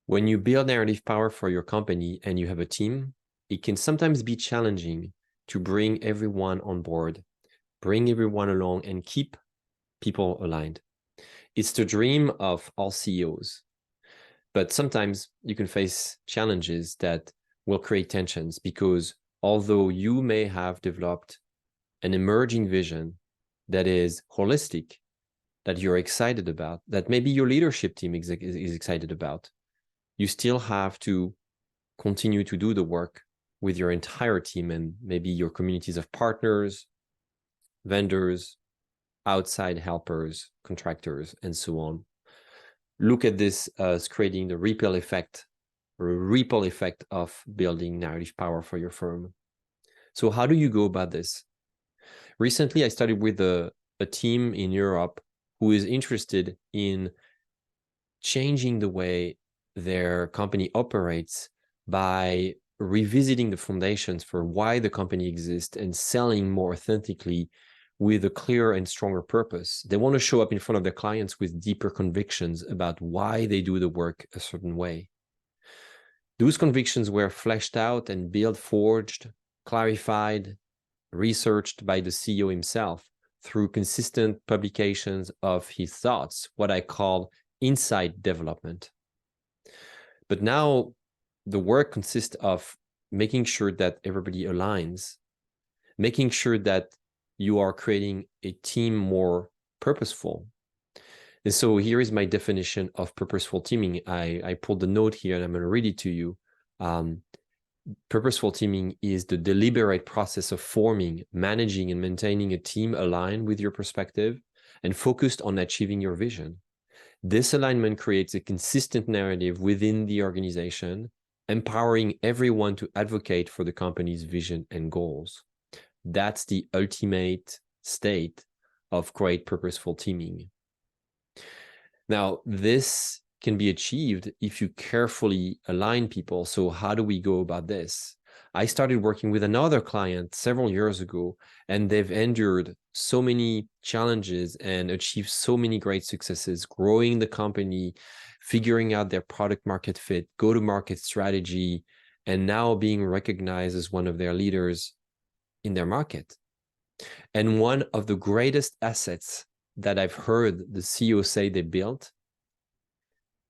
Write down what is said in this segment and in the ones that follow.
When you build narrative power for your company and you have a team, it can sometimes be challenging to bring everyone on board, bring everyone along, and keep people aligned. It's the dream of all CEOs, but sometimes you can face challenges that will create tensions because although you may have developed an emerging vision that is holistic, that you're excited about, that maybe your leadership team is excited about, you still have to continue to do the work with your entire team and maybe your communities of partners, vendors, outside helpers, contractors, and so on. Look at this as creating the ripple effect of building narrative power for your firm. So how do you go about this? Recently, I started with a team in Europe who is interested in changing the way their company operates by revisiting the foundations for why the company exists and selling more authentically with a clearer and stronger purpose. They want to show up in front of their clients with deeper convictions about why they do the work a certain way. Those convictions were fleshed out and built, forged, clarified, researched by the CEO himself through consistent publications of his thoughts, what I call insight development. But now the work consists of making sure that everybody aligns, making sure that you are creating a team more purposeful. And so here is my definition of purposeful teaming. I pulled the note here and I'm going to read it to you. Purposeful teaming is the deliberate process of forming, managing, and maintaining a team aligned with your perspective and focused on achieving your vision. This alignment creates a consistent narrative within the organization, empowering everyone to advocate for the company's vision and goals. That's the ultimate state of great purposeful teaming. Now, this can be achieved if you carefully align people. So how do we go about this? I started working with another client several years ago, and they've endured so many challenges and achieved so many great successes, growing the company, figuring out their product market fit, go-to-market strategy, and now being recognized as one of their leaders in their market. And one of the greatest assets that I've heard the CEO say they built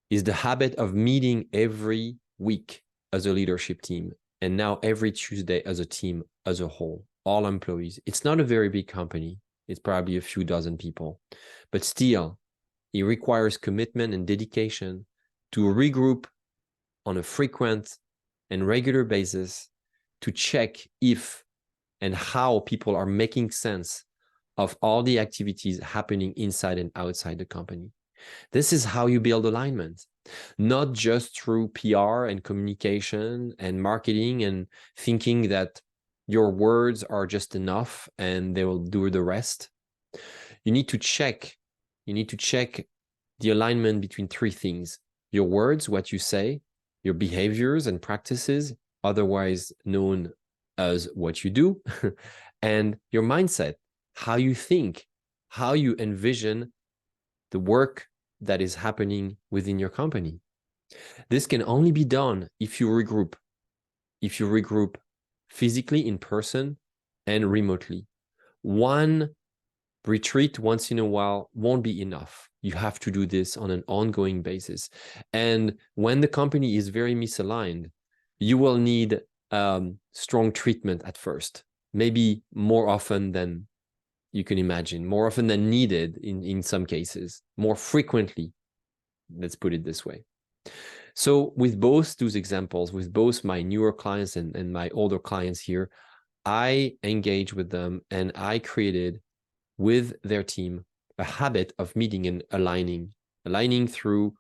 is the habit of meeting every week as a leadership team, and now every Tuesday as a team as a whole, all employees. It's not a very big company. It's probably a few dozen people, but still, it requires commitment and dedication to regroup on a frequent and regular basis to check if and how people are making sense of all the activities happening inside and outside the company. This is how you build alignment, not just through PR and communication and marketing and thinking that your words are just enough and they will do the rest. You need to check the alignment between three things: your words, what you say, your behaviors and practices, otherwise known as what you do, and your mindset, how you think, how you envision the work that is happening within your company. This can only be done if you regroup physically in person and remotely. One retreat once in a while won't be enough. You have to do this on an ongoing basis. And when the company is very misaligned, you will need strong treatment at first, maybe more often than you can imagine, more often than needed in some cases, more frequently. Let's put it this way. So with both those examples, with both my newer clients and my older clients here, I engage with them and I created with their team a habit of meeting and aligning through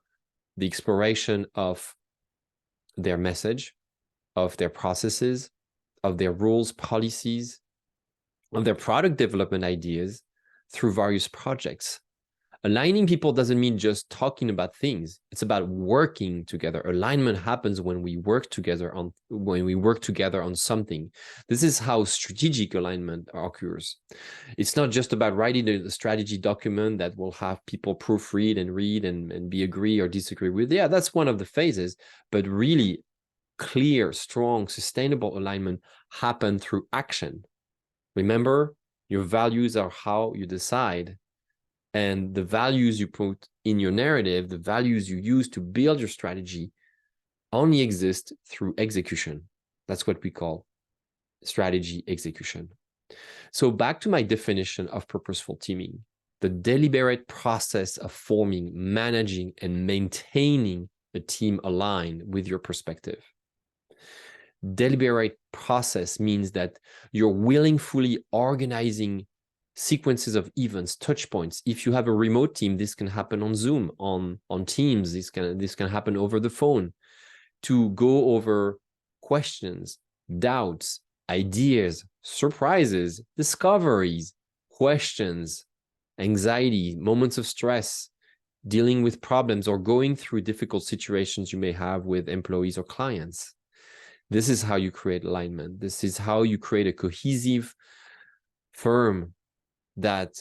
the exploration of their message, of their processes, of their rules, policies, of their product development ideas through various projects, Aligning people doesn't mean just talking about things. It's about working together. Alignment happens when we work together on something. This is how strategic alignment occurs. It's not just about writing a strategy document that will have people proofread and read and be agree or disagree with. Yeah, that's one of the phases, but really clear, strong, sustainable alignment happen through action. Remember, your values are how you decide. And the values you put in your narrative, the values you use to build your strategy, only exist through execution. That's what we call strategy execution. So back to my definition of purposeful teaming, the deliberate process of forming, managing, and maintaining a team aligned with your perspective. Deliberate process means that you're willingly organizing sequences of events, touch points. If you have a remote team, this can happen on Zoom, on Teams. This can happen over the phone, to go over questions, doubts, ideas, surprises, discoveries, questions, anxiety, moments of stress, dealing with problems, or going through difficult situations you may have with employees or clients. This is how you create alignment. This is how you create a cohesive firm that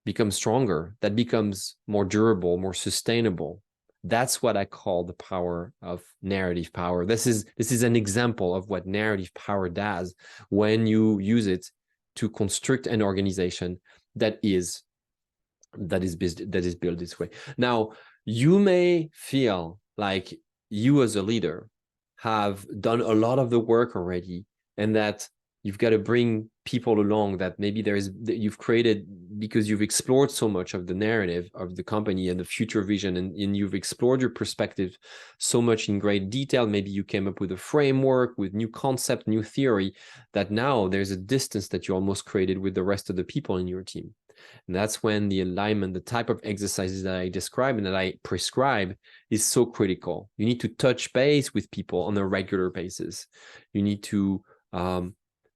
becomes stronger, that becomes more durable, more sustainable. That's what I call the power of narrative power. This is an example of what narrative power does when you use it to construct an organization that is built this way. Now, you may feel like you as a leader have done a lot of the work already, and that you've got to bring people along that maybe you've created because you've explored so much of the narrative of the company and the future vision, and you've explored your perspective so much in great detail. Maybe you came up with a framework, with new concept, new theory, that now there's a distance that you almost created with the rest of the people in your team. And that's when the alignment, the type of exercises that I describe and that I prescribe, is so critical. You need to touch base with people on a regular basis. You need to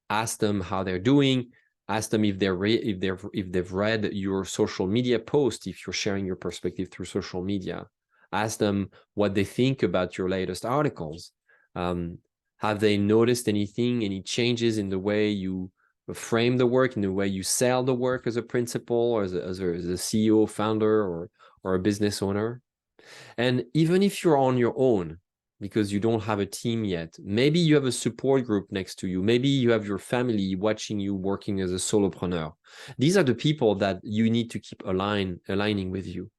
ask them how they're doing. Ask them if they've read your social media post, if you're sharing your perspective through social media. Ask them what they think about your latest articles. Have they noticed anything, any changes in the way you frame the work, in the way you sell the work as a principal, or as a CEO, founder, or a business owner? And even if you're on your own, because you don't have a team yet, maybe you have a support group next to you. Maybe you have your family watching you working as a solopreneur. These are the people that you need to keep aligning with you.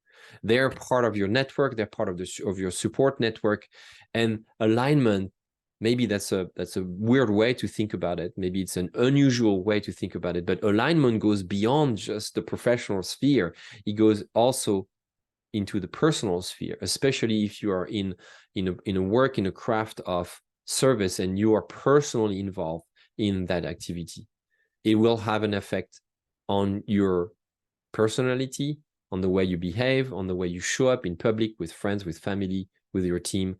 They're part of your network. They're part of your support network. And alignment, maybe that's a weird way to think about it. Maybe it's an unusual way to think about it. But alignment goes beyond just the professional sphere. It goes also into the personal sphere, especially if you are in a craft of service and you are personally involved in that activity. It will have an effect on your personality, on the way you behave, on the way you show up in public, with friends, with family, with your team.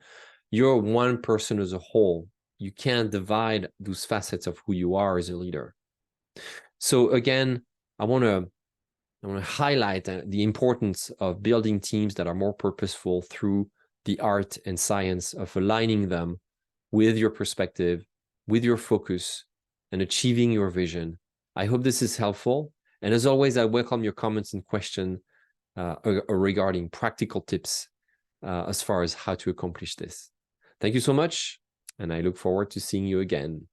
You're one person as a whole. You can't divide those facets of who you are as a leader. So again, I want to highlight the importance of building teams that are more purposeful through the art and science of aligning them with your perspective, with your focus, and achieving your vision. I hope this is helpful. And as always, I welcome your comments and questions regarding practical tips as far as how to accomplish this. Thank you so much, and I look forward to seeing you again.